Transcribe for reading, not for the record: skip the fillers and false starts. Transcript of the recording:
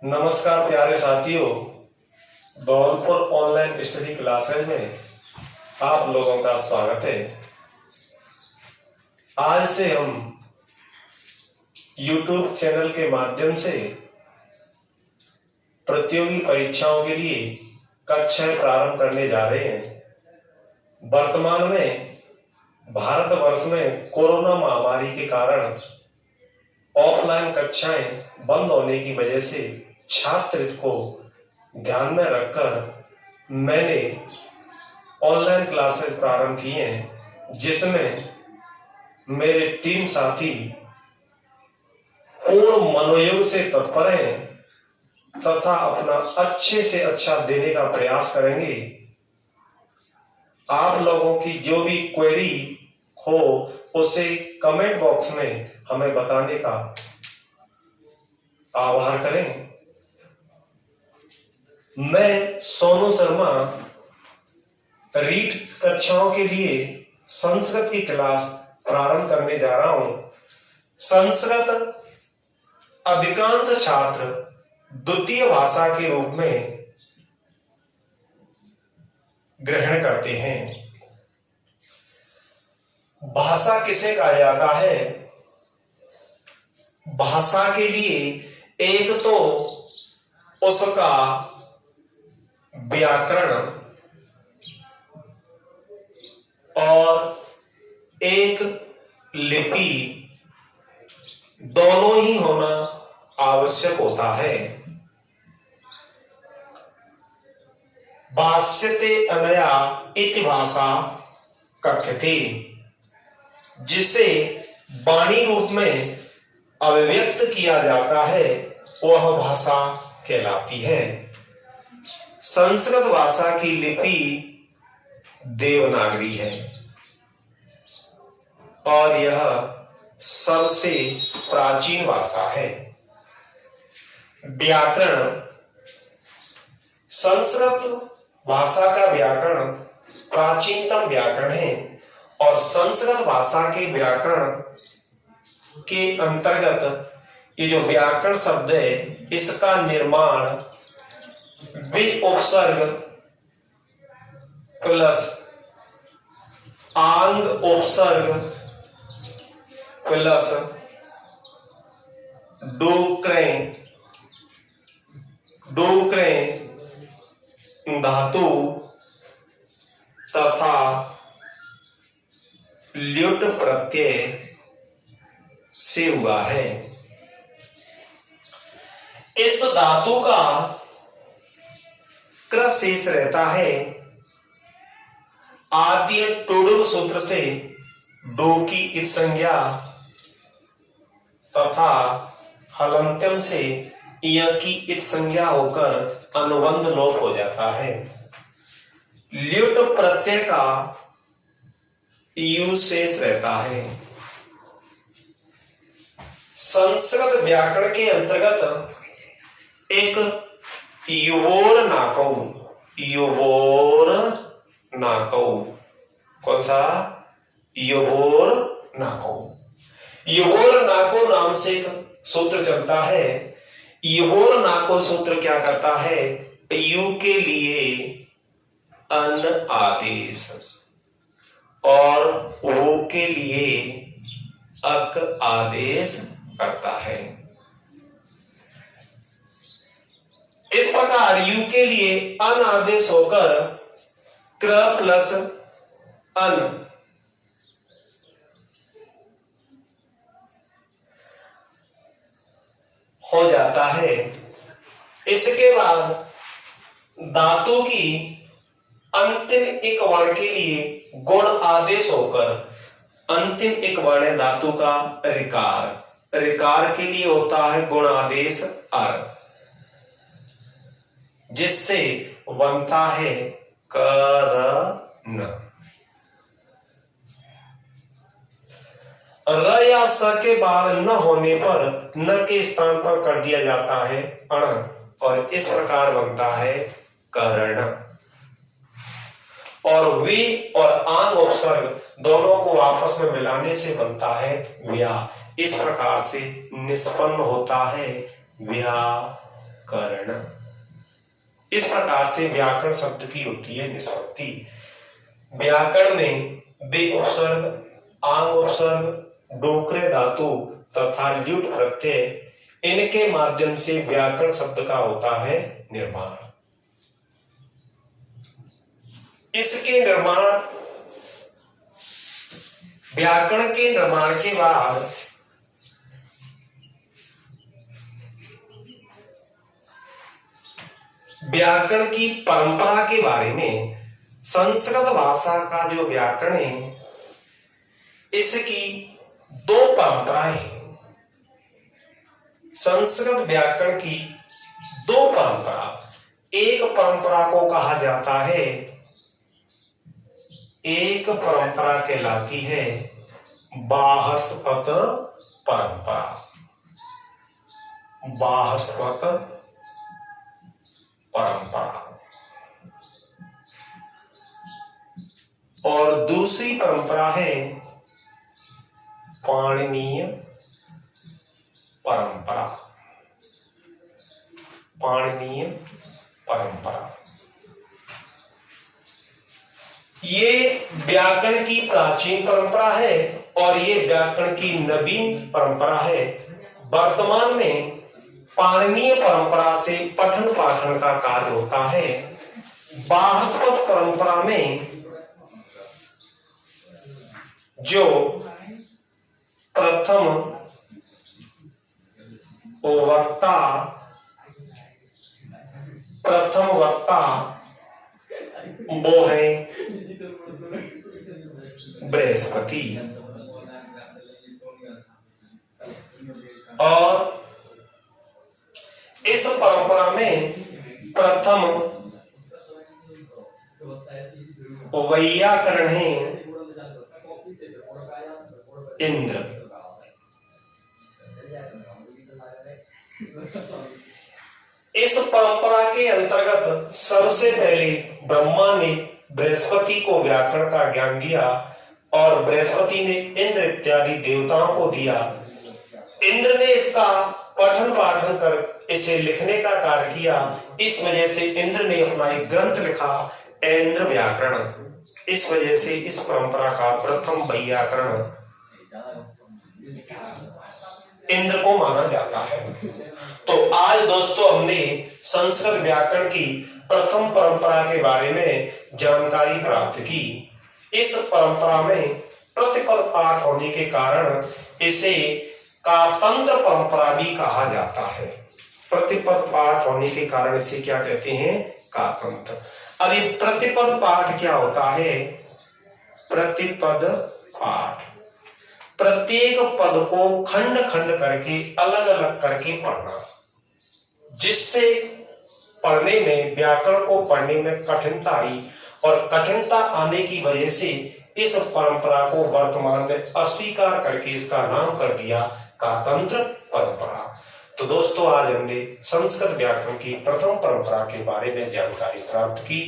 नमस्कार प्यारे साथियों, धौलपुर ऑनलाइन स्टडी क्लासेज में आप लोगों का स्वागत है। आज से हम YouTube चैनल के माध्यम से प्रतियोगी परीक्षाओं के लिए कक्षाएं प्रारंभ करने जा रहे हैं। वर्तमान में भारतवर्ष में कोरोना महामारी के कारण ऑफलाइन कक्षाएं बंद होने की वजह से छात्र को ध्यान में रखकर मैंने ऑनलाइन क्लासेस प्रारंभ किए हैं, जिसमें मेरे टीम साथी पूर्ण मनोयोग से तत्पर हैं तथा अपना अच्छे से अच्छा देने का प्रयास करेंगे। आप लोगों की जो भी क्वेरी हो उसे कमेंट बॉक्स में हमें बताने का आभार करें। मैं सोनू शर्मा रीट कक्षाओं के लिए संस्कृत की क्लास प्रारंभ करने जा रहा हूं। संस्कृत अधिकांश छात्र द्वितीय भाषा के रूप में ग्रहण करते हैं। भाषा किसे कहा जाता है? भाषा के लिए एक तो उसका व्याकरण और एक लिपि दोनों ही होना आवश्यक होता है। भाष्यते अनया इति भाषा कथ्यते, जिसे वाणी रूप में अभिव्यक्त किया जाता है वह भाषा कहलाती है। संस्कृत भाषा की लिपि देवनागरी है और यह सबसे प्राचीन भाषा है। व्याकरण, संस्कृत भाषा का व्याकरण प्राचीनतम व्याकरण है और संस्कृत भाषा के व्याकरण के अंतर्गत ये जो व्याकरण शब्द है इसका निर्माण विध उपसर्ग प्लस आंग उपसर्ग प्लस डोक्रे धातु तथा ल्युट प्रत्यय से हुआ है। इस धातु का क्र शेष रहता है। आद्य टोडुल सूत्र से डो की इत संज्ञा तथा हलंत्यम से य की इत संज्ञा होकर अनुबंध लोप हो जाता है। ल्युट प्रत्यय का यू शेष रहता है। संस्कृत व्याकरण के अंतर्गत एक युवोर नाकौ, कौन सा? युवोर नाको नाम से एक सूत्र चलता है। युवोर नाको सूत्र क्या करता है? यू के लिए अन आदेश और वो के लिए अक आदेश करता है। इस प्रकार यू के लिए अन आदेश होकर क्र प्लस अन हो जाता है। इसके बाद धातु की अंतिम एक वर्ण के लिए गुण आदेश होकर अंतिम एक वर्ण है धातु का ऋकार के लिए होता है गुण आदेश अर, जिससे बनता है करन। र या स के बाद न होने पर न के स्थान पर कर दिया जाता है अण और इस प्रकार बनता है कर्ण। और वे और आंग उपसर्ग दोनों को आपस में मिलाने से बनता है व्या। इस प्रकार से निष्पन्न होता है व्याकरण। कर्ण। इस प्रकार से व्याकरण शब्द की होती है निष्पत्ति। व्याकरण में बे उपसर्ग, आंग उपसर्ग, डोकरे धातु तथा ल्युट प्रत्यय, इनके माध्यम से व्याकरण शब्द का होता है निर्माण। इसके निर्माण, व्याकरण के निर्माण के बाद व्याकरण की परंपरा के बारे में, संस्कृत भाषा का जो व्याकरण है इसकी दो परंपराएं हैं। संस्कृत व्याकरण की दो परंपरा, एक परंपरा को कहा जाता है, एक परंपरा कहलाती है बाहस्पत परंपरा। बाहस्पत परंपरा। और दूसरी परंपरा है पाणिनीय परंपरा। पाणिनीय परंपरा ये व्याकरण की प्राचीन परंपरा है और ये व्याकरण की नवीन परंपरा है। वर्तमान में पाणिनीय परंपरा से पठन पाठन का कार्य होता है। बाहस्पत परंपरा में जो प्रथम वक्ता वो है बृहस्पति, और इस परंपरा में प्रथम वैयाकरण है इंद्र। इस परंपरा के अंतर्गत सबसे पहले ब्रह्मा ने बृहस्पति को व्याकरण का ज्ञान दिया और बृहस्पति ने इंद्र इत्यादि देवताओं को दिया। इंद्र ने इसका पठन पाठन कर इसे लिखने का कार्य किया। इस वजह से इंद्र ने अपना एक ग्रंथ लिखा, इंद्र व्याकरण। इस वजह से इस परंपरा का प्रथम वैयाकरण इंद्र को माना जाता है। तो आज दोस्तों हमने संस्कृत व्याकरण की प्रथम परंपरा के बारे में जानकारी प्राप्त की। इस परंपरा में प्रतिपद पाठ होने के कारण इसे कातंत्र परंपरा भी कहा जाता है। प्रतिपद पाठ होने के कारण इसे क्या कहते हैं? कातंत्र। अब ये प्रतिपद पाठ क्या होता है? प्रतिपद पाठ प्रत्येक पद को खंड खंड करके अलग अलग करके पढ़ना, जिससे पढ़ने में, व्याकरण को पढ़ने में कठिनता आई और कठिनता आने की वजह से इस परंपरा को वर्तमान में अस्वीकार करके इसका नाम कर दिया कातंत्र परंपरा। तो दोस्तों आज हमने संस्कृत व्याकरण की प्रथम परंपरा के बारे में जानकारी प्राप्त की।